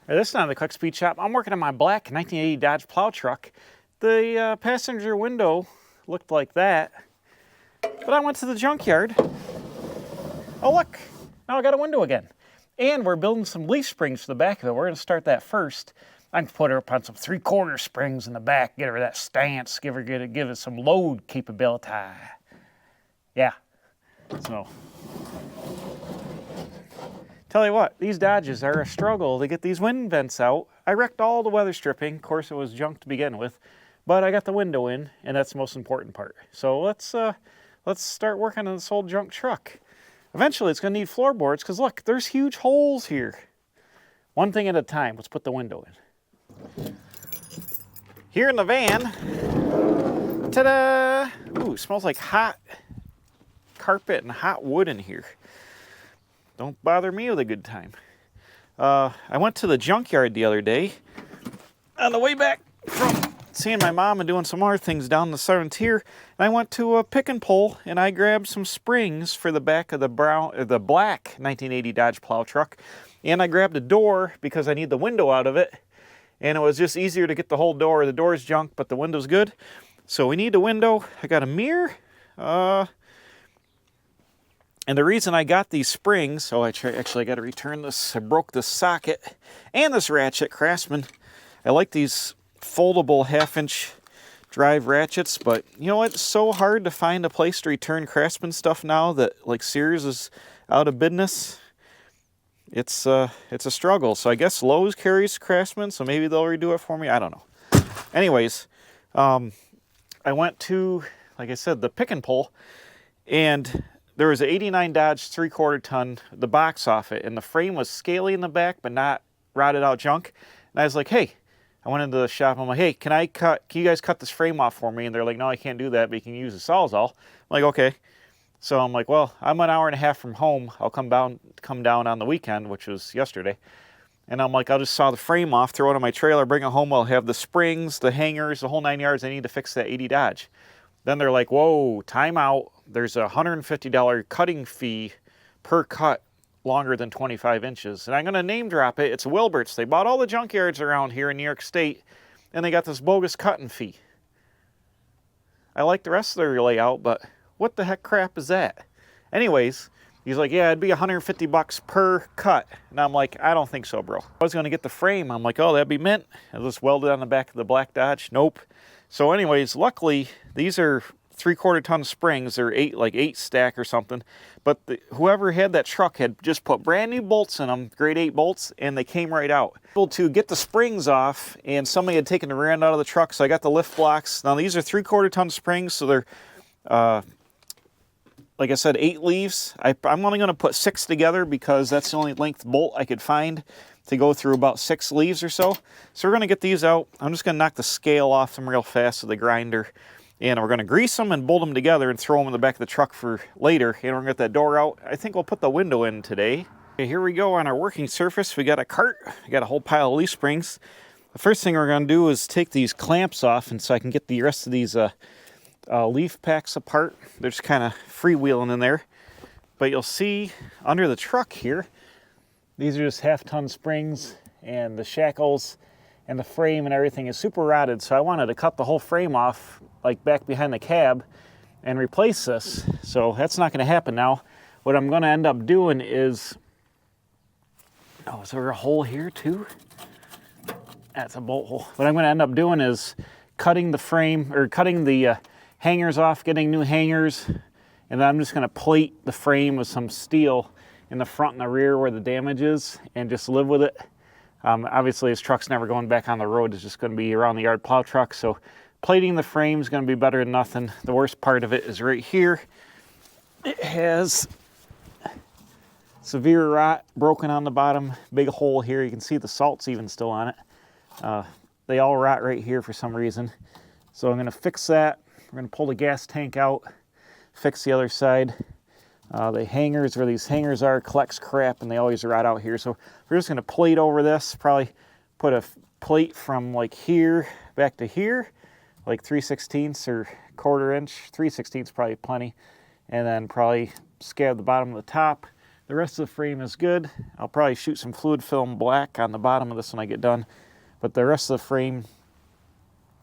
This is not the Quick Speed Shop. I'm working on my black 1980 Dodge Plow truck. The passenger window looked like that, but I went to the junkyard. Oh look, now I got a window again. And we're building some leaf springs for the back of it. We're gonna start that first. I can put her up on some 3/4 springs in the back, get her that stance, give it some load capability. Yeah, so. Tell you what, these Dodges are a struggle to get these wind vents out. I wrecked all the weather stripping. Of course, it was junk to begin with, but I got the window in, and that's the most important part. So let's start working on this old junk truck. Eventually, it's going to need floorboards because look, there's huge holes here. One thing at a time. Let's put the window in. Here in the van, ta-da! Ooh, it smells like hot carpet and hot wood in here. Don't bother me with a good time. I went to the junkyard the other day. On the way back from seeing my mom and doing some other things down the southern tier, and I went to a pick and pull, and I grabbed some springs for the back of the black 1980 Dodge Plow truck, and I grabbed a door because I need the window out of it, and it was just easier to get the whole door. The door's junk, but the window's good, so we need a window. I got a mirror. And the reason I got these springs, so actually I got to return this. I broke this socket and this ratchet, Craftsman. I like these foldable 1/2-inch drive ratchets, but you know what? It's so hard to find a place to return Craftsman stuff now that like Sears is out of business. It's a struggle. So I guess Lowe's carries Craftsman, so maybe they'll redo it for me. I don't know. Anyways, I went to, like I said, the pick and pull, and there was an 89 Dodge 3/4 ton, the box off it, and the frame was scaly in the back, but not rotted out junk. And I was like, hey, I went into the shop, I'm like, hey, can you guys cut this frame off for me? And they're like, no, I can't do that, but you can use a Sawzall. I'm like, okay. So I'm like, well, I'm an hour and a half from home. I'll come down on the weekend, which was yesterday. And I'm like, I'll just saw the frame off, throw it on my trailer, bring it home. I'll have the springs, the hangers, the whole 9 yards. I need to fix that 80 Dodge. Then they're like, whoa, time out. There's a $150 cutting fee per cut longer than 25 inches. And I'm going to name drop it. It's Wilbert's. They bought all the junkyards around here in New York State, and they got this bogus cutting fee. I like the rest of their layout, but what the heck crap is that? Anyways, he's like, yeah, it'd be $150 per cut. And I'm like, I don't think so, bro. I was going to get the frame. I'm like, oh, that'd be mint. I'll just weld it on the back of the black Dodge. Nope. So anyways, luckily, these are 3/4 ton springs. They're eight stack or something. But whoever had that truck had just put brand new bolts in them, grade 8 bolts, and they came right out. Able to get the springs off, and somebody had taken the rear end out of the truck, so I got the lift blocks. Now these are 3/4 ton springs, so they're, like I said, 8 leaves. I'm only going to put 6 together because that's the only length bolt I could find to go through about 6 leaves or so. So we're going to get these out. I'm just going to knock the scale off them real fast with the grinder. And we're going to grease them and bolt them together and throw them in the back of the truck for later. And we're going to get that door out. I think we'll put the window in today. Okay, here we go on our working surface. We got a cart. We got a whole pile of leaf springs. The first thing we're going to do is take these clamps off, and so I can get the rest of these leaf packs apart. They're just kind of freewheeling in there. But you'll see under the truck here, these are just 1/2 ton springs, and the shackles and the frame and everything is super rotted. So I wanted to cut the whole frame off, like back behind the cab, and replace this. So that's not going to happen now. What I'm going to end up doing is, oh, is there a hole here too? That's a bolt hole. What I'm going to end up doing is cutting the frame, or cutting the hangers off, getting new hangers, and then I'm just going to plate the frame with some steel in the front and the rear where the damage is, and just live with it. Obviously, this truck's never going back on the road. It's just going to be around the yard plow truck. So plating the frame is going to be better than nothing. The worst part of it is right here. It has severe rot, broken on the bottom, big hole here. You can see the salt's even still on it. They all rot right here for some reason. So I'm going to fix that. We're going to pull the gas tank out, fix the other side. The hangers, where these hangers are, collects crap, and they always rot out here. So we're just going to plate over this, probably put a plate from like here back to here, like 3/16 or 1/4 inch. 3/16 probably plenty. And then probably scab the bottom of the top, The rest of the frame is good. I'll probably shoot some fluid film black on the bottom of this when I get done. But the rest of the frame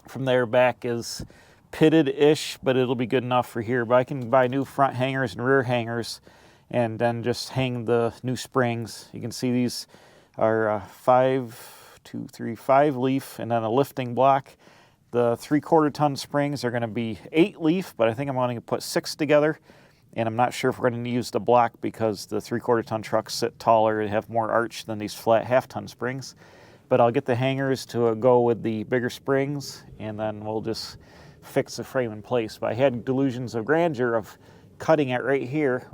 from there back is pitted-ish, but it'll be good enough for here. But I can buy new front hangers and rear hangers and then just hang the new springs. You can see these are 5 leaf and then a lifting block. The 3/4 ton springs are going to be 8 leaf, but I think I'm going to put 6 together. And I'm not sure if we're going to use the block because the 3/4 ton trucks sit taller and have more arch than these flat 1/2 ton springs. But I'll get the hangers to go with the bigger springs, and then we'll just fix the frame in place. But I had delusions of grandeur of cutting it right here,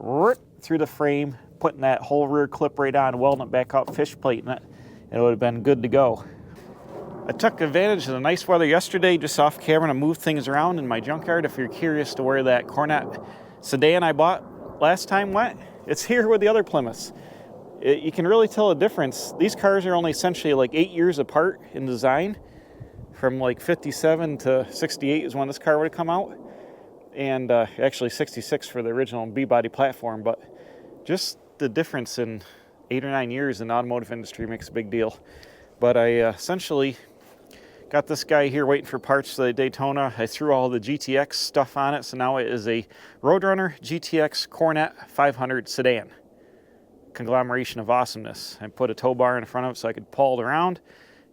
through the frame, putting that whole rear clip right on, welding it back up, fish plating it, and it would have been good to go. I took advantage of the nice weather yesterday, just off camera, to move things around in my junkyard. If you're curious to where that Cornet sedan I bought last time went, it's here with the other Plymouths. You can really tell a difference. These cars are only essentially like 8 years apart in design. From like 57 to 68 is when this car would have come out. And actually 66 for the original B-body platform. But just the difference in 8 or 9 years in the automotive industry makes a big deal. But I essentially got this guy here waiting for parts for the Daytona. I threw all the GTX stuff on it, so now it is a Roadrunner GTX Cornet 500 sedan. Conglomeration of awesomeness. I put a tow bar in front of it so I could pull it around.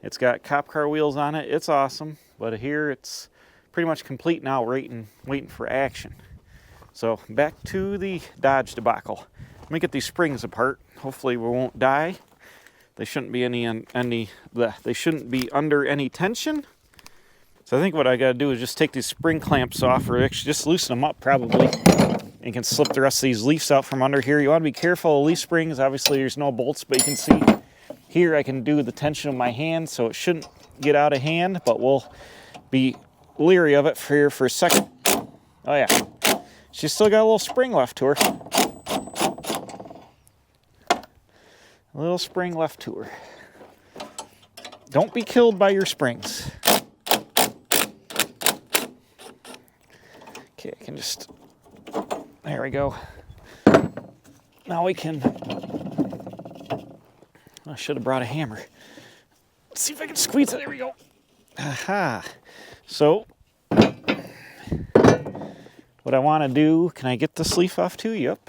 It's got cop car wheels on it. It's awesome. But here it's pretty much complete now, waiting for action. So back to the Dodge debacle. Let me get these springs apart. Hopefully we won't die. They shouldn't be they shouldn't be under any tension. So I think what I got to do is just take these spring clamps off, or actually just loosen them up probably. And you can slip the rest of these leaves out from under here. You want to be careful of leaf springs. Obviously there's no bolts, but you can see here I can do the tension of my hand, so it shouldn't get out of hand, but we'll be leery of it for a second. Oh yeah, she's still got a little spring left to her. A little spring left to her. Don't be killed by your springs. Okay, I can just, there we go. Now we can, I should have brought a hammer. Let's see if I can squeeze it, there we go. Aha. So, what I want to do, can I get this leaf off too? Yep.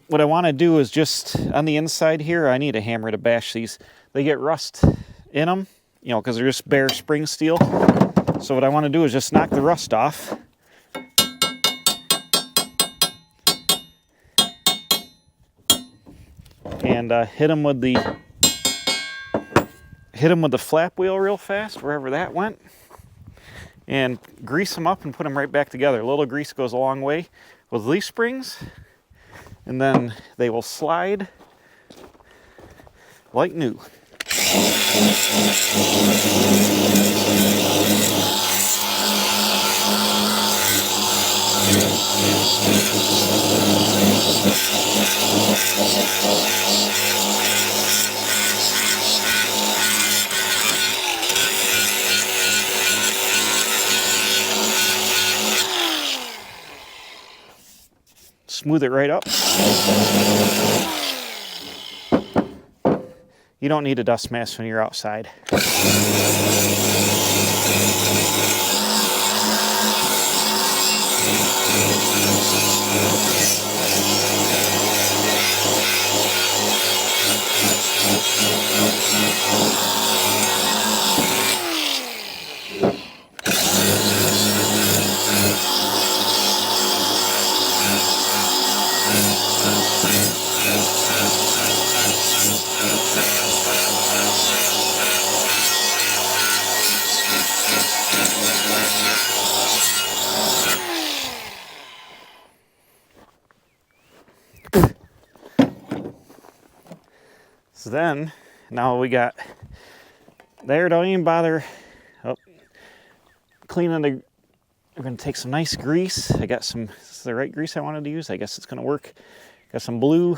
What I want to do is just, on the inside here, I need a hammer to bash these. They get rust in them, you know, because they're just bare spring steel. So what I want to do is just knock the rust off. And hit them with the flap wheel real fast, wherever that went. And grease them up and put them right back together. A little grease goes a long way with leaf springs. And then they will slide like new. Smooth it right up. You don't need a dust mask when you're outside. So then, now we got there, don't even bother cleaning the, we're going to take some nice grease. I got some, is this the right grease I wanted to use? I guess it's going to work. Got some blue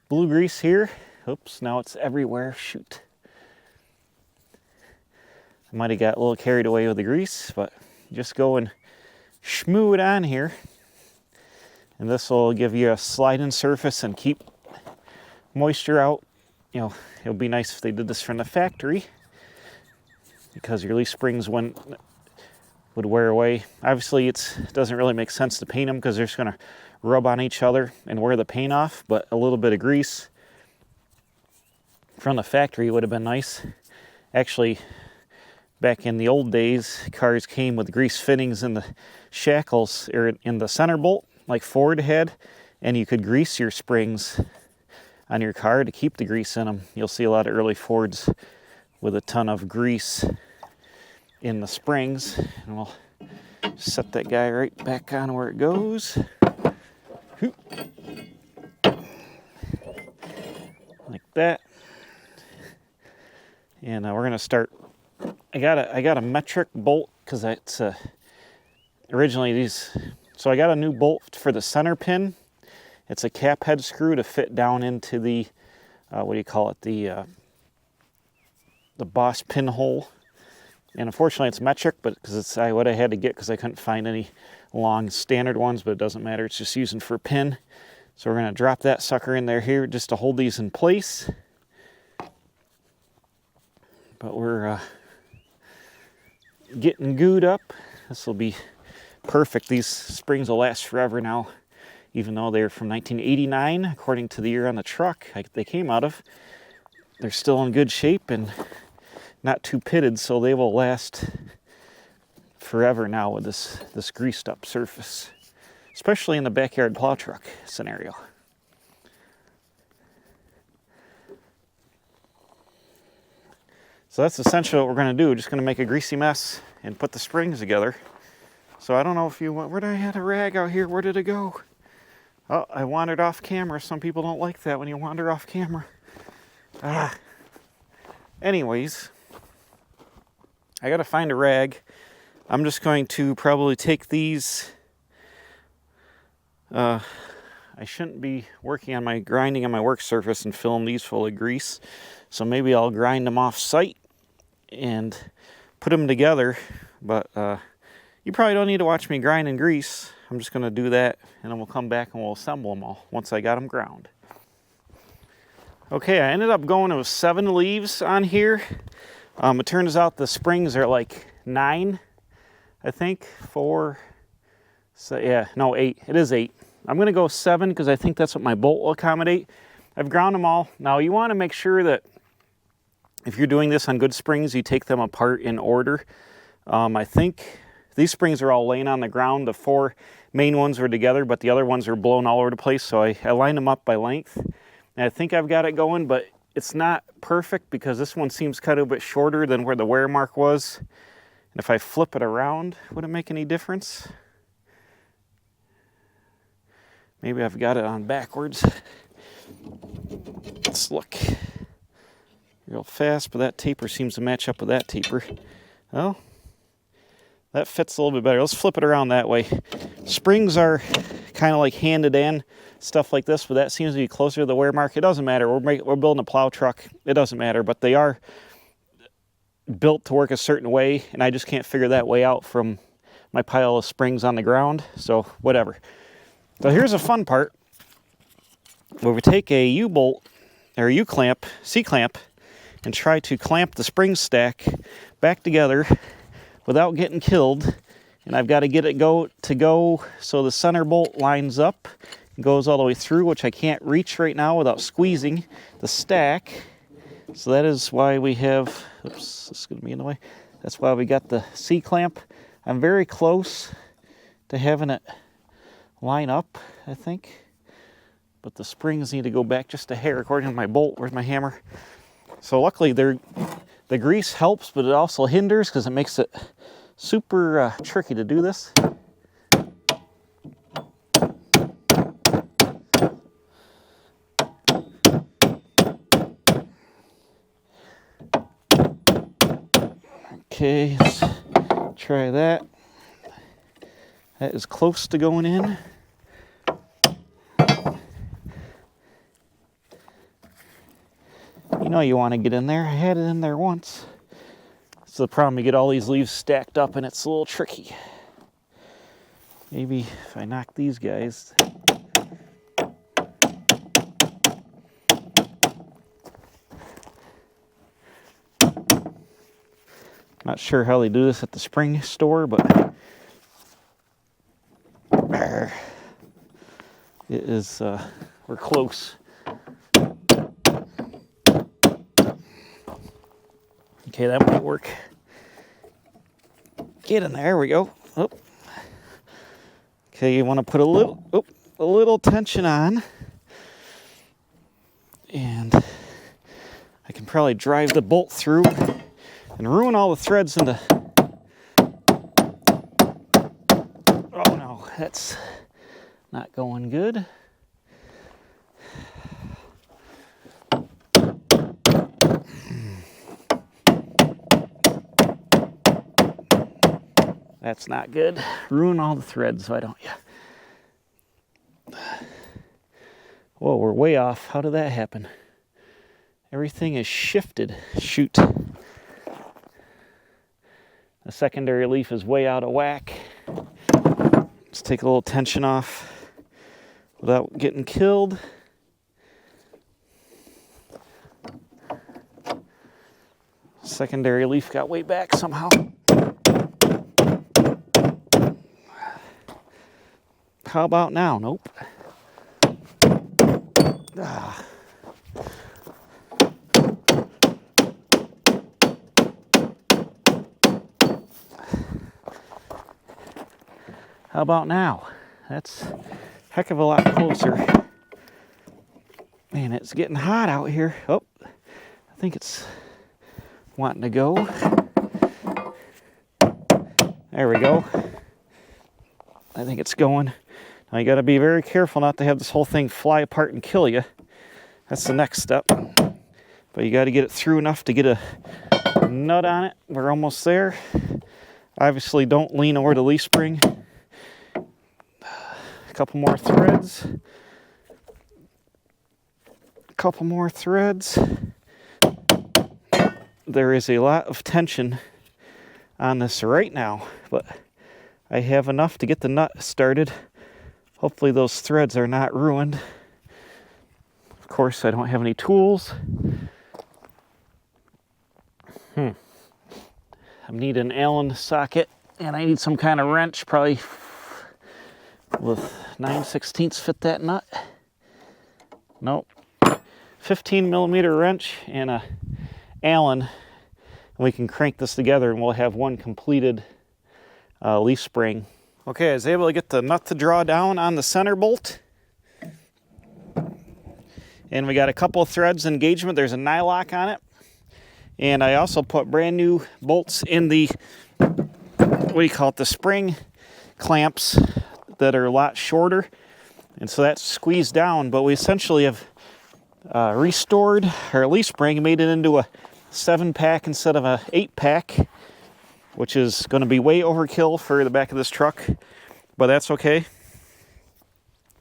grease here. Oops, now it's everywhere, shoot. I might have got a little carried away with the grease, but just go and schmoo it on here. And this will give you a sliding surface and keep moisture out. You know, it would be nice if they did this from the factory, because your leaf springs would wear away. Obviously, it doesn't really make sense to paint them because they're just going to rub on each other and wear the paint off, but a little bit of grease from the factory would have been nice. Actually, back in the old days, cars came with grease fittings in the shackles, or in the center bolt, like Ford had, and you could grease your springs on your car to keep the grease in them. You'll see a lot of early Fords with a ton of grease in the springs. And we'll set that guy right back on where it goes. Like that. And we're gonna start. I got a metric bolt because it's originally these. So I got a new bolt for the center pin. It's a cap head screw to fit down into the what do you call it, the boss pinhole. And unfortunately it's metric, but because it's what I had to get because I couldn't find any long standard ones, but it doesn't matter. It's just using for a pin. So we're gonna drop that sucker in there here just to hold these in place. But we're getting gooed up. This will be perfect. These springs will last forever now, even though they're from 1989, according to the year on the truck they came out of. They're still in good shape and not too pitted, so they will last forever now with this greased up surface, especially in the backyard plow truck scenario. So that's essentially what we're going to do. We're just going to make a greasy mess and put the springs together. So I don't know if you want, where did I have a rag out here? Where did it go? Oh, I wandered off camera. Some people don't like that when you wander off camera. Anyways, I got to find a rag. I'm just going to probably take these. I shouldn't be working on my grinding on my work surface and filling these full of grease. So maybe I'll grind them off site and put them together, but you probably don't need to watch me grind and grease. I'm just going to do that, and then we'll come back and we'll assemble them all once I got them ground. Okay, I ended up going with 7 leaves on here. It turns out the springs are like 9, I think, 4, so yeah, no, 8. It is 8. I'm going to go 7 because I think that's what my bolt will accommodate. I've ground them all. Now you want to make sure that if you're doing this on good springs, you take them apart in order. I think these springs are all laying on the ground. The 4 main ones were together, but the other ones are blown all over the place. So I lined them up by length. And I think I've got it going, but it's not perfect because this one seems cut a bit shorter than where the wear mark was. And if I flip it around, would it make any difference? Maybe I've got it on backwards. Let's look real fast, but that taper seems to match up with that taper. Well, that fits a little bit better. Let's flip it around that way. Springs are kind of like handed in, stuff like this, but that seems to be closer to the wear mark. It doesn't matter. We're building a plow truck. It doesn't matter, but they are built to work a certain way, and I just can't figure that way out from my pile of springs on the ground, so whatever. So here's a fun part, where we take a U-bolt, or a U-clamp, C-clamp, and try to clamp the spring stack back together without getting killed. And I've got to get it go so the center bolt lines up and goes all the way through, which I can't reach right now without squeezing the stack. So that is why we have, oops, this is going to be in the way. That's why we got the C-clamp. I'm very close to having it line up, I think. But the springs need to go back just a hair according to my bolt. Where's my hammer? So luckily the grease helps, but it also hinders because it makes it super tricky to do this. Okay, let's try that. That is close to going in. You know you want to get in there. I had it in there once. It's the problem, you get all these leaves stacked up and it's a little tricky. Maybe if I knock these guys. Not sure how they do this at the spring store, but it is, we're close. Okay, that might work. Get in there, we go. Oh. Okay, you want to put a little tension on. And I can probably drive the bolt through and ruin all the threads in the... Oh no, that's not going good. That's not good. Ruin all the threads, why don't you? Whoa, we're way off. How did that happen? Everything is shifted. Shoot. The secondary leaf is way out of whack. Let's take a little tension off without getting killed. Secondary leaf got way back somehow. How about now? Nope. Ah. How about now? That's a heck of a lot closer. Man, it's getting hot out here. Oh, I think it's wanting to go. There we go. I think it's going. Now you got to be very careful not to have this whole thing fly apart and kill you. That's the next step. But you got to get it through enough to get a nut on it. We're almost there. Obviously, don't lean over the leaf spring. A couple more threads. A couple more threads. There is a lot of tension on this right now, but I have enough to get the nut started. Hopefully those threads are not ruined. Of course, I don't have any tools. I need an Allen socket, and I need some kind of wrench, probably with 9/16 fit that nut. Nope. 15 millimeter wrench and a Allen, and we can crank this together and we'll have one completed leaf spring. Okay, I was able to get the nut to draw down on the center bolt. And we got a couple of threads engagement. There's a nylock on it. And I also put brand new bolts in the, what do you call it, the spring clamps that are a lot shorter. And so that's squeezed down, but we essentially have restored our leaf spring, made it into a 7-pack instead of a 8-pack, which is going to be way overkill for the back of this truck, but that's okay.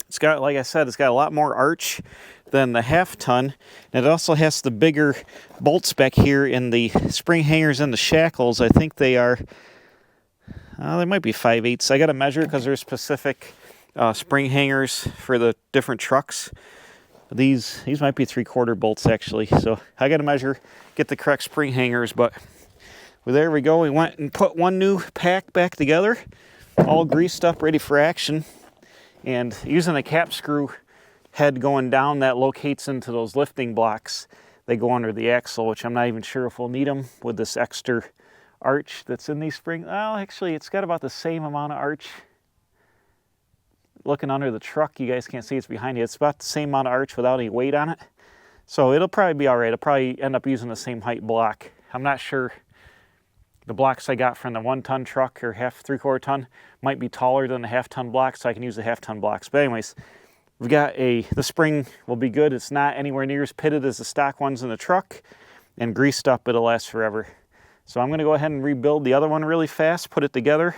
It's got, like I said, it's got a lot more arch than the half-ton, and it also has the bigger bolts back here in the spring hangers and the shackles. I think they are, they might be 5/8. I got to measure because there's specific spring hangers for the different trucks. These might be 3/4 bolts actually, so I got to measure, get the correct spring hangers, but well, there we go. We went and put one new pack back together, all greased up, ready for action. And using the cap screw head going down that locates into those lifting blocks, they go under the axle, which I'm not even sure if we'll need them with this extra arch that's in these springs. Well, actually, it's got about the same amount of arch. Looking under the truck, you guys can't see it's behind you. It's about the same amount of arch without any weight on it. So it'll probably be all right. I'll probably end up using the same height block. I'm not sure. The blocks I got from the 1-ton truck or 3/4 ton might be taller than the half-ton block, so I can use the half-ton blocks. But anyways, we've got the spring will be good. It's not anywhere near as pitted as the stock ones in the truck, and greased up, it'll last forever. So I'm going to go ahead and rebuild the other one really fast, put it together,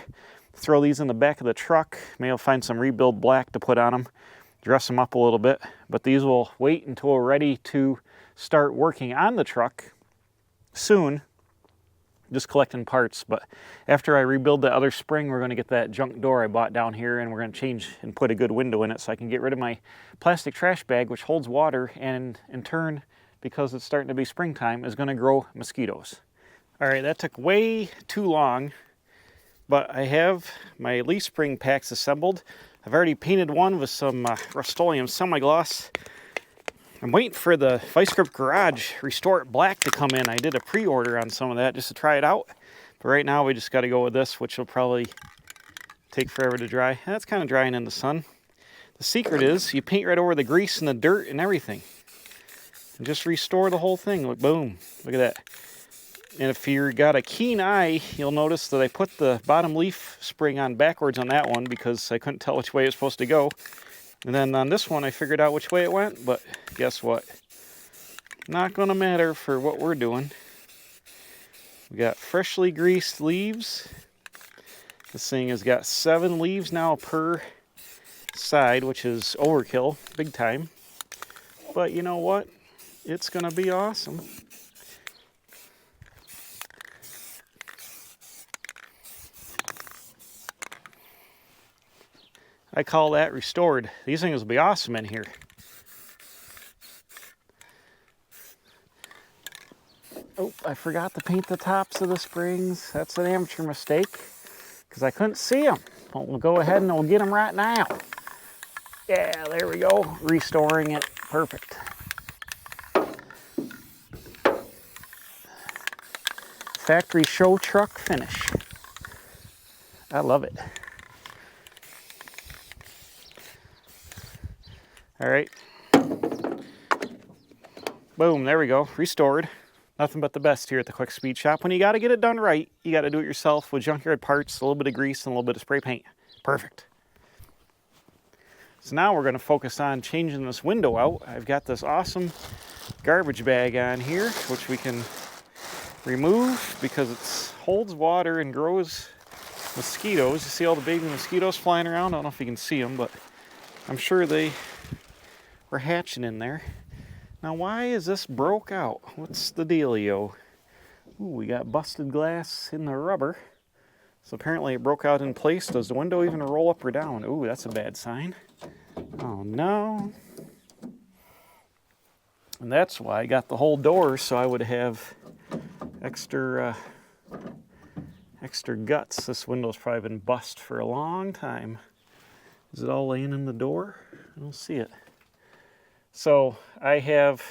throw these in the back of the truck. Maybe I'll find some rebuild black to put on them, dress them up a little bit. But these will wait until we're ready to start working on the truck soon. Just collecting parts, but after I rebuild the other spring, we're going to get that junk door I bought down here, and we're going to change and put a good window in it so I can get rid of my plastic trash bag, which holds water, and in turn, because it's starting to be springtime, is going to grow mosquitoes. All right, that took way too long, but I have my leaf spring packs assembled. I've already painted one with some Rust-Oleum semi-gloss. I'm waiting for the Vice Grip Garage Restore It Black to come in. I did a pre-order on some of that just to try it out. But right now we just got to go with this, which will probably take forever to dry. That's kind of drying in the sun. The secret is you paint right over the grease and the dirt and everything. And just restore the whole thing. Look, boom. Look at that. And if you've got a keen eye, you'll notice that I put the bottom leaf spring on backwards on that one because I couldn't tell which way it was supposed to go. And then on this one, I figured out which way it went, but guess what? Not going to matter for what we're doing. We got freshly greased leaves. This thing has got 7 leaves now per side, which is overkill, big time. But you know what? It's going to be awesome. I call that restored. These things will be awesome in here. Oh, I forgot to paint the tops of the springs. That's an amateur mistake because I couldn't see them. Well, we'll go ahead and we'll get them right now. Yeah, there we go. Restoring it. Perfect. Factory show truck finish. I love it. All right. Boom, there we go. Restored. Nothing but the best here at the Quick Speed Shop. When you got to get it done right, you got to do it yourself with Junkyard parts, a little bit of grease, and a little bit of spray paint. Perfect. So now we're going to focus on changing this window out. I've got this awesome garbage bag on here, which we can remove because it holds water and grows mosquitoes. You see all the baby mosquitoes flying around? I don't know if you can see them, but I'm sure they were hatching in there. Now, why is this broke out? What's the dealio? Ooh, we got busted glass in the rubber. So apparently it broke out in place. Does the window even roll up or down? Ooh, that's a bad sign. Oh no. And that's why I got the whole door, so I would have extra guts. This window's probably been bust for a long time. Is it all laying in the door? I don't see it. So I have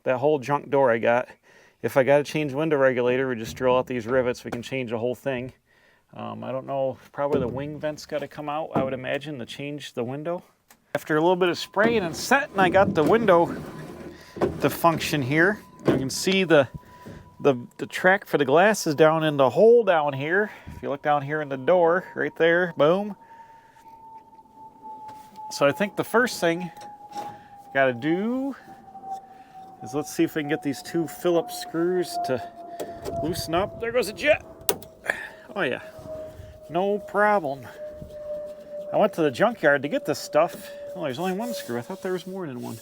that whole junk door I got. If I got to change window regulator, we just drill out these rivets. We can change the whole thing. I don't know, probably the wing vent's got to come out, I would imagine, to change the window. After a little bit of spraying and setting, I got the window to function here. You can see the track for the glass is down in the hole down here. If you look down here in the door, right there, boom. So I think the first thing I got to do is let's see if we can get these 2 Phillips screws to loosen up. There goes a jet. Oh yeah, no problem. I went to the junkyard to get this stuff. Oh, there's only 1 screw. I thought there was more than 1.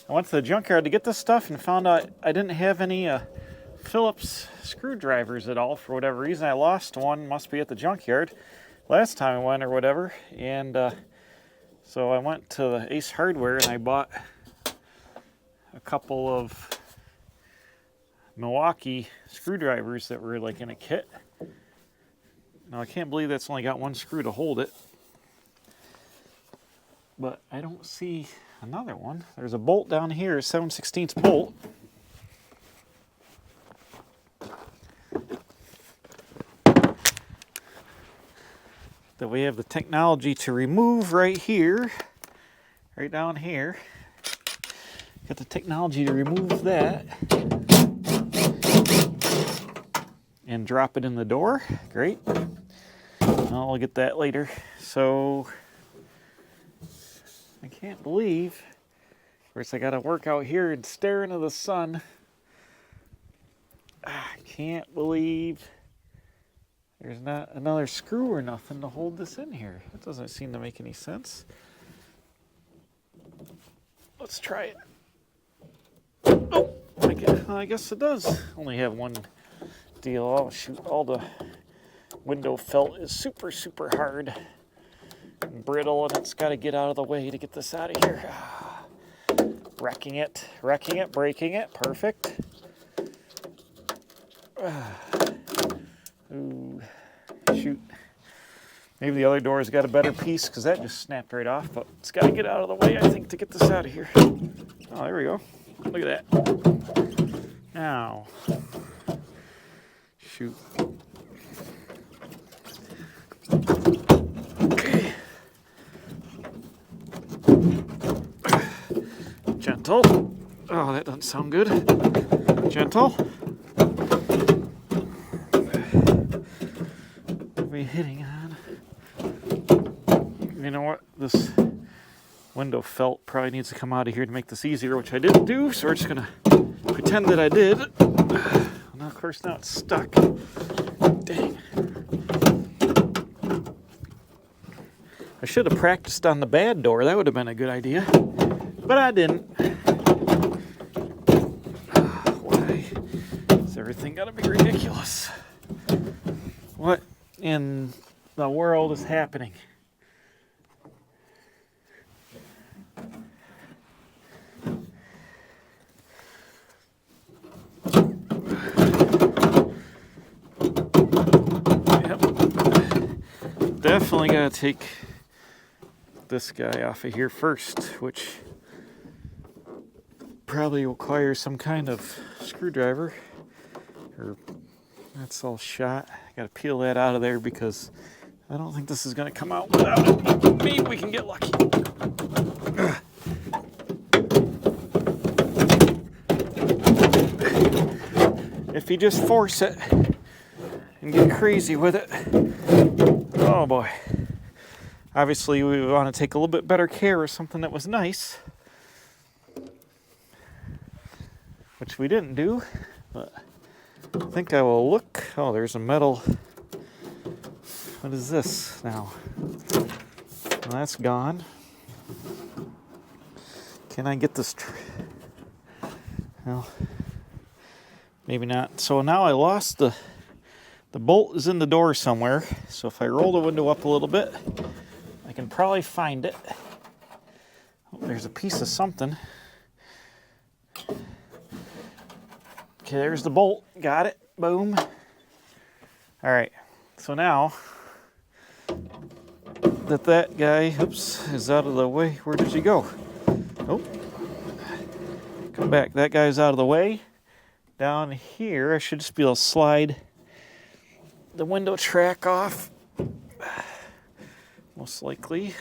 I went to the junkyard to get this stuff and found out I didn't have any Phillips screwdrivers at all for whatever reason. I lost one, must be at the junkyard last time I went or whatever. And so I went to the Ace Hardware and I bought a couple of Milwaukee screwdrivers that were like in a kit. Now I can't believe that's only got 1 screw to hold it. But I don't see another one. There's a bolt down here, a 7/16 bolt. That we have the technology to remove right here, right down here. Got the technology to remove that and drop it in the door. Great. I'll get that later. So I can't believe, of course I gotta work out here and stare into the sun. I can't believe there's not another screw or nothing to hold this in here. That doesn't seem to make any sense. Let's try it. Oh, I guess it does only have 1 deal. Oh shoot, all the window felt is super, super hard and brittle, and it's got to get out of the way to get this out of here. Wrecking it, breaking it. Perfect. Ooh, shoot. Maybe the other door's got a better piece because that just snapped right off, but it's got to get out of the way, I think, to get this out of here. Oh, there we go. Look at that. Now, shoot. Okay. Gentle. Oh, that doesn't sound good. Gentle. What are we hitting on? You know what? This window felt probably needs to come out of here to make this easier, which I didn't do, so we're just gonna pretend that I did. Now, of course, now it's stuck. Dang. I should have practiced on the bad door. That would have been a good idea, but I didn't. Why is everything gotta be ridiculous? What in the world is happening? Definitely gotta take this guy off of here first, which probably requires some kind of screwdriver. Or that's all shot. Gotta peel that out of there because I don't think this is gonna come out without it. Maybe we can get lucky. If you just force it and get crazy with it. Oh boy. Obviously we want to take a little bit better care of something that was nice, which we didn't do, but I think I will look. Oh, there's a metal. What is this now? Well, that's gone. Can I get this? Well, maybe not. So now I lost the bolt is in the door somewhere. So if I roll the window up a little bit, I can probably find it. Oh, there's a piece of something. Okay, there's the bolt. Got it. Boom. All right. So now that guy, oops, is out of the way. Where did he go? Oh, come back. That guy's out of the way. Down here, I should just be able to slide the window track off. Most likely.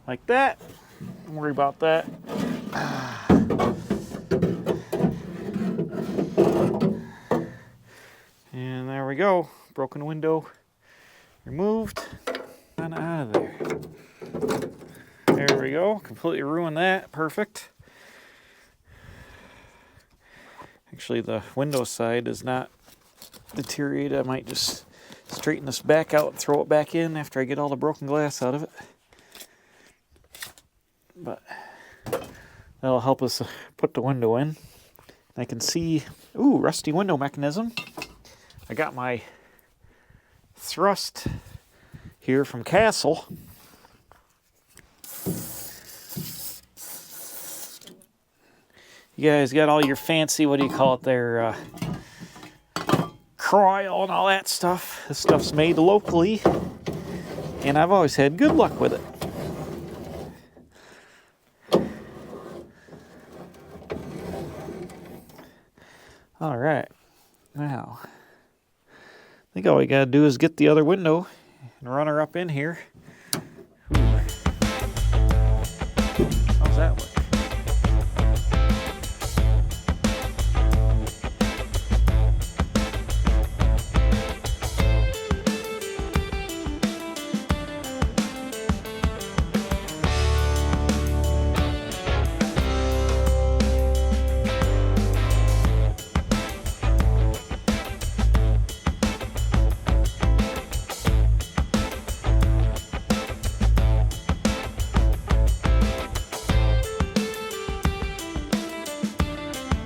Like that. Don't worry about that. And there we go. Broken window removed. And out of there. There we go. Completely ruined that. Perfect. Actually, the window side is not deteriorated. I might just straighten this back out and throw it back in after I get all the broken glass out of it. But that'll help us put the window in. I can see, ooh, rusty window mechanism. I got my thrust here from Castle. You guys got all your fancy, what do you call it there, croil and all that stuff. This stuff's made locally, and I've always had good luck with it. All right, now, I think all we gotta do is get the other window and run her up in here. Ooh. How's that look?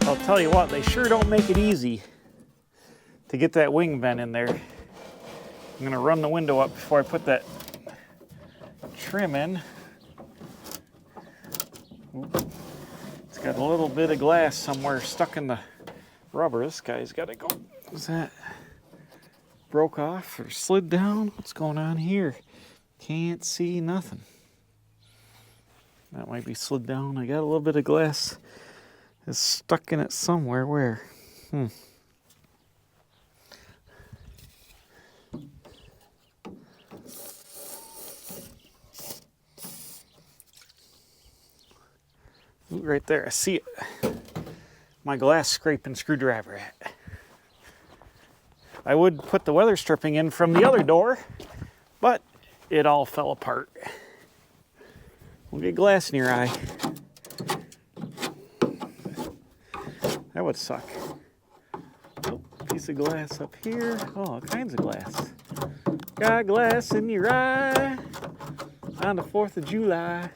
I'll tell you what, they sure don't make it easy to get that wing vent in there. I'm gonna run the window up before I put that trim in. It's got a little bit of glass somewhere stuck in the rubber. This guy's gotta go. What's that? broke off or slid down. What's going on here? Can't see nothing. That might be slid down. I got a little bit of glass is stuck in it somewhere. Where? Ooh, right there, I see it. My glass scraping screwdriver at. I would put the weather stripping in from the other door, but it all fell apart. We'll get glass in your eye. That would suck. Oh, piece of glass up here. Oh, all kinds of glass. Got glass in your eye on the 4th of July.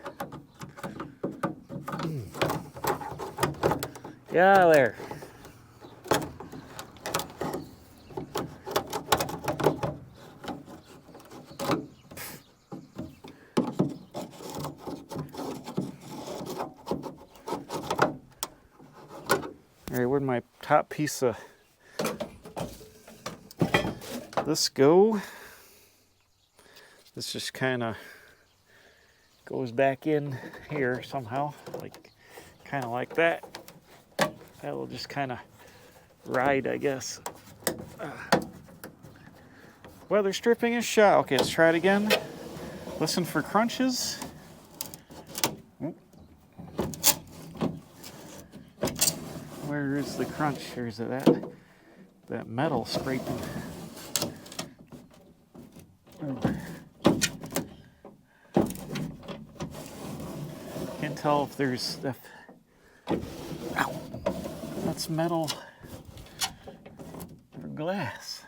Yeah, there. All right, where'd my top piece of this go? This just kind of goes back in here somehow, like kind of like that. That will just kind of ride, I guess. Weather stripping is shot. Okay, let's try it again. Listen for crunches. Where is the crunch? Or is it that metal scraping? Can't tell if there's stuff. Ow. That's metal or glass.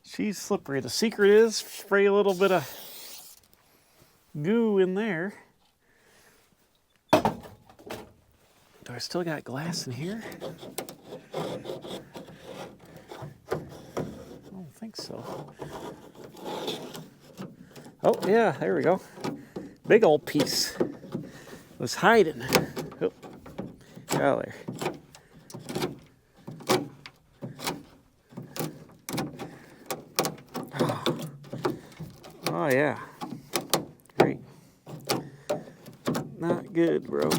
She's slippery. The secret is spray a little bit of goo in there. Do I still got glass in here? I don't think so. Oh, yeah, there we go. Big old piece. Was hiding. Oh, got there. Oh, yeah. Great. Not good, bro.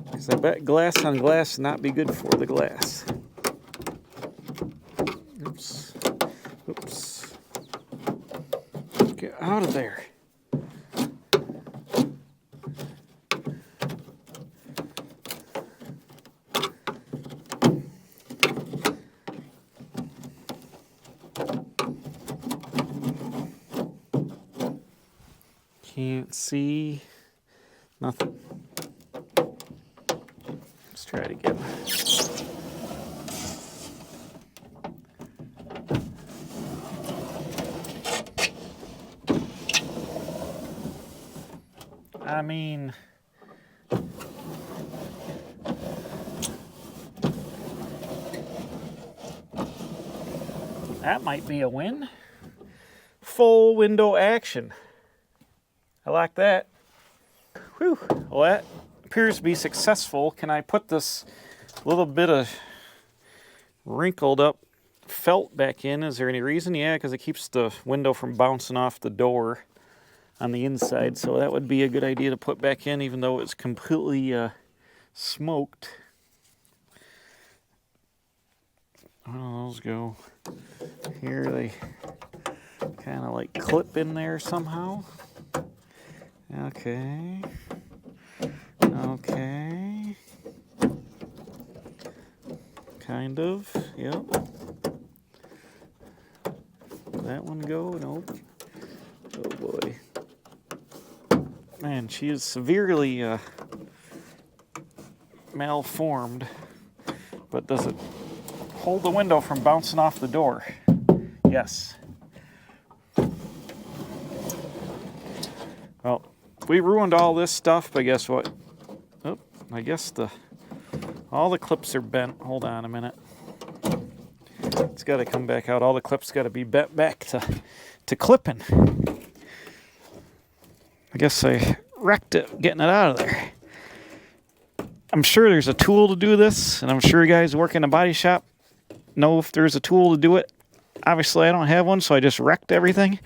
Because I bet glass on glass not be good for the glass. Oops. Oops. Get out of there. Can't see nothing. Let's try it again. I mean, that might be a win. Full window action. I like that. Whew. Well, that appears to be successful. Can I put this little bit of wrinkled up felt back in? Is there any reason? Yeah, because it keeps the window from bouncing off the door on the inside. So that would be a good idea to put back in, even though it's completely smoked. Oh, those go here. They kind of like clip in there somehow. Okay. Okay. Kind of. Yep. That one go? Nope. Oh boy. Man, she is severely malformed. But does it hold the window from bouncing off the door? Yes. Well, we ruined all this stuff, but guess what? Oh, I guess all the clips are bent. Hold on a minute. It's got to come back out. All the clips got to be bent back to clipping. I guess I wrecked it getting it out of there. I'm sure there's a tool to do this, and I'm sure you guys who work in a body shop know if there's a tool to do it. Obviously, I don't have one, so I just wrecked everything.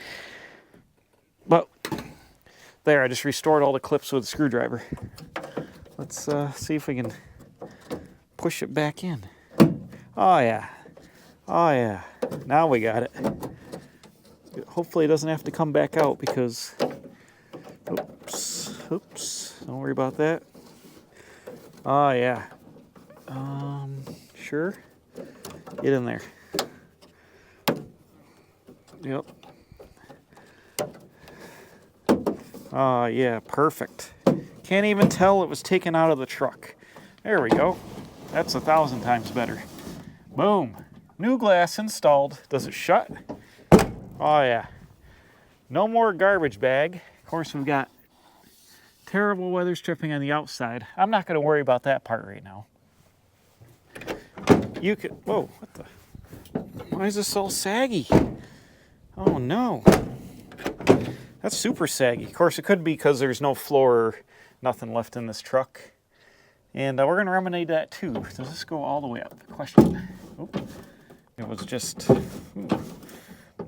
But there, I just restored all the clips with a screwdriver. Let's see if we can push it back in. Oh, yeah. Oh, yeah. Now we got it. Hopefully it doesn't have to come back out because... Oops. Don't worry about that. Oh, yeah. Sure. Get in there. Yep. Oh, yeah. Perfect. Can't even tell it was taken out of the truck. There we go. That's 1,000 times better. Boom. New glass installed. Does it shut? Oh, yeah. No more garbage bag. Of course, we've got terrible weather stripping on the outside. I'm not going to worry about that part right now. You could... Whoa, what the... Why is this all saggy? Oh, no. That's super saggy. Of course, it could be because there's no floor or nothing left in this truck. And we're going to remediate that, too. Does this go all the way up? Question. Oop. It was just...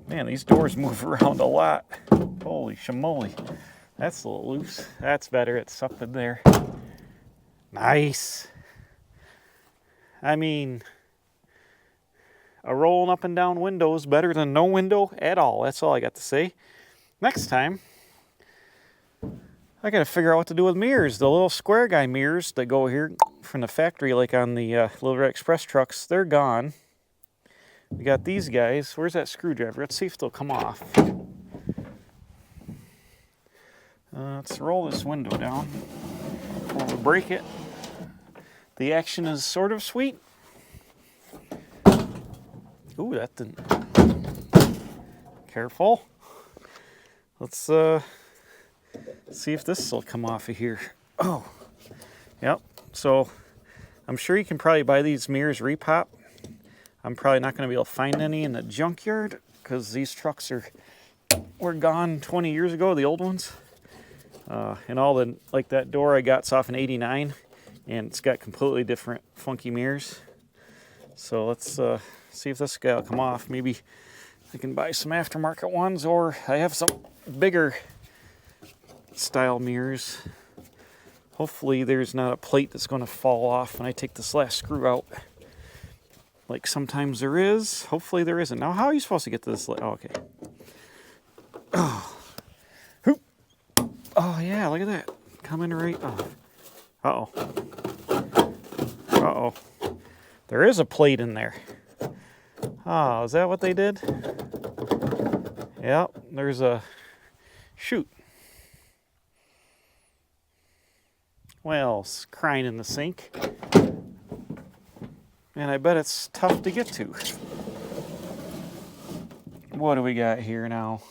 Man, these doors move around a lot. Holy shamoly. That's a little loose. That's better. It's up in there. Nice. I mean, a rolling up and down window is better than no window at all. That's all I got to say. Next time, I got to figure out what to do with mirrors. The little square guy mirrors that go here from the factory, like on the Little Red Express trucks, they're gone. We got these guys. Where's that screwdriver? Let's see if they'll come off. Let's roll this window down before we break it. The action is sort of sweet. Ooh, that didn't... Careful. Let's see if this will come off of here. Oh, yep. So I'm sure you can probably buy these mirrors repop. I'm probably not going to be able to find any in the junkyard because these trucks were gone 20 years ago, the old ones. And all the, like that door I got's off in '89, and it's got completely different funky mirrors. So let's see if this guy will come off. Maybe I can buy some aftermarket ones, or I have some bigger style mirrors. Hopefully there's not a plate that's going to fall off when I take this last screw out. Like sometimes there is. Hopefully there isn't. Now how are you supposed to get to this? Oh, okay. Oh. Hoop. Oh yeah, look at that. Coming right off. Uh-oh. Uh-oh. There is a plate in there. Oh, is that what they did? Yep, there's a... Shoot. Well, it's crying in the sink. And I bet it's tough to get to. What do we got here now?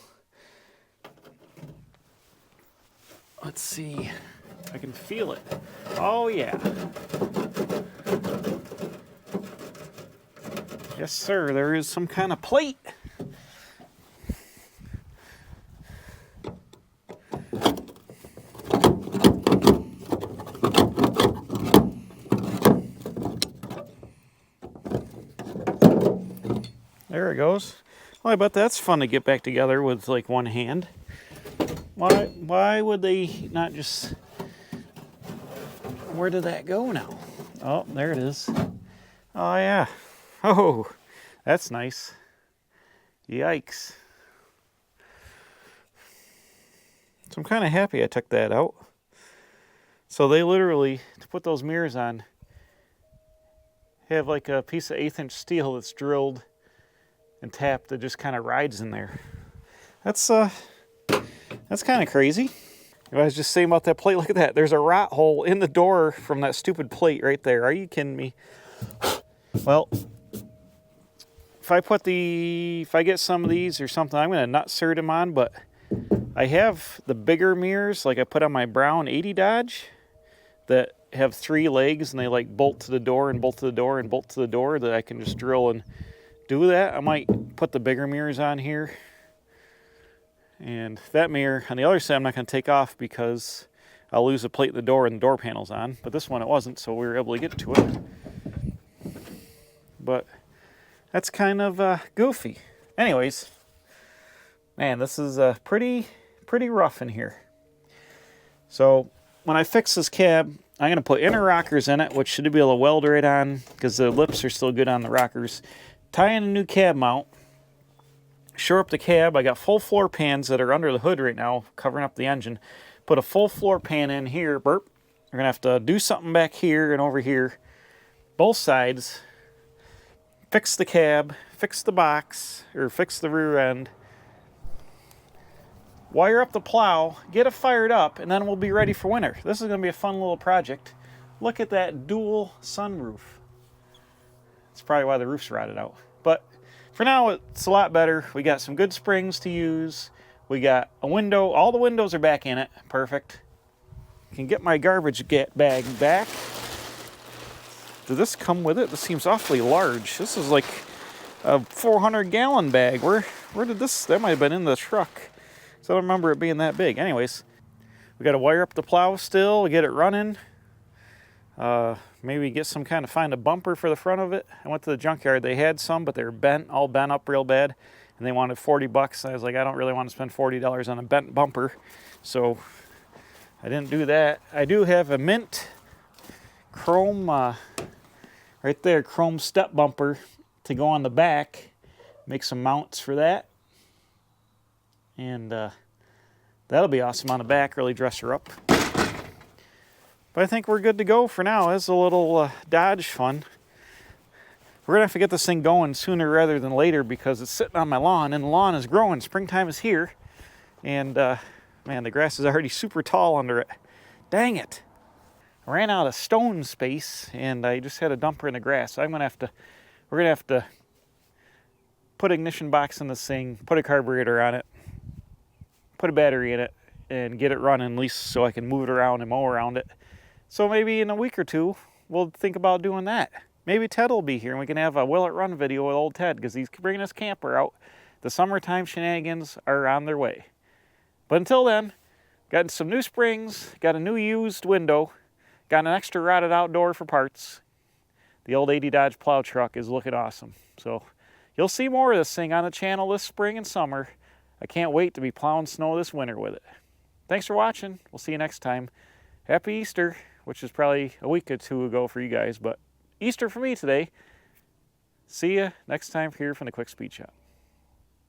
Let's see. I can feel it. Oh, yeah. Yes, sir. There is some kind of plate. There it goes. Well, I bet that's fun to get back together with like one hand. Why would they not just... Where did that go now? Oh, there it is. Oh, yeah. Oh, that's nice. Yikes. So I'm kind of happy I took that out. So they literally, to put those mirrors on, have like a piece of 1/8 inch steel that's drilled and tapped that just kind of rides in there. That's kind of crazy. I was just saying about that plate. Look at that. There's a rot hole in the door from that stupid plate right there. Are you kidding me? Well, if I get some of these or something, I'm going to not insert them on, but I have the bigger mirrors like I put on my brown 80 Dodge that have 3 legs and they like bolt to the door and bolt to the door and bolt to the door, that I can just drill and do that. I might put the bigger mirrors on here. And that mirror on the other side I'm not going to take off because I'll lose a plate in the door and the door panel's on. But this one it wasn't, so we were able to get to it. But that's kind of goofy. Anyways, man, this is pretty rough in here. So when I fix this cab, I'm going to put inner rockers in it, which should be able to weld right on because the lips are still good on the rockers. Tie in a new cab mount. Shore up the cab. I got full floor pans that are under the hood right now, covering up the engine. Put a full floor pan in here. Burp. We're going to have to do something back here and over here. Both sides. Fix the cab. Fix the box. Or fix the rear end. Wire up the plow. Get it fired up. And then we'll be ready for winter. This is going to be a fun little project. Look at that dual sunroof. That's probably why the roof's rotted out. But for now, it's a lot better. We got some good springs to use. We got a window. All the windows are back in it. Perfect. Can get my garbage bag back. Did this come with it? This seems awfully large. This is like a 400-gallon bag. Where did this? That might have been in the truck. So I don't remember it being that big. Anyways, we got to wire up the plow still. Get it running. Maybe get some kind of, find a bumper for the front of it. I went to the junkyard. They had some, but they were all bent up real bad. And they wanted $40. I was like, I don't really want to spend $40 on a bent bumper. So I didn't do that. I do have a mint chrome, right there, chrome step bumper to go on the back. Make some mounts for that. And that'll be awesome on the back, really dress her up. But I think we're good to go for now. It's a little Dodge fun. We're going to have to get this thing going sooner rather than later because it's sitting on my lawn, and the lawn is growing. Springtime is here. And, man, the grass is already super tall under it. Dang it. I ran out of stone space, and I just had a dumper in the grass. So we're going to have to put an ignition box in this thing, put a carburetor on it, put a battery in it, and get it running at least so I can move it around and mow around it. So maybe in a week or two, we'll think about doing that. Maybe Ted will be here and we can have a Will It Run video with old Ted because he's bringing his camper out. The summertime shenanigans are on their way. But until then, got some new springs, got a new used window, got an extra rotted out door for parts. The old 80 Dodge plow truck is looking awesome. So you'll see more of this thing on the channel this spring and summer. I can't wait to be plowing snow this winter with it. Thanks for watching. We'll see you next time. Happy Easter, which is probably a week or two ago for you guys, but Easter for me today. See you next time here from the Quick Speed Shop.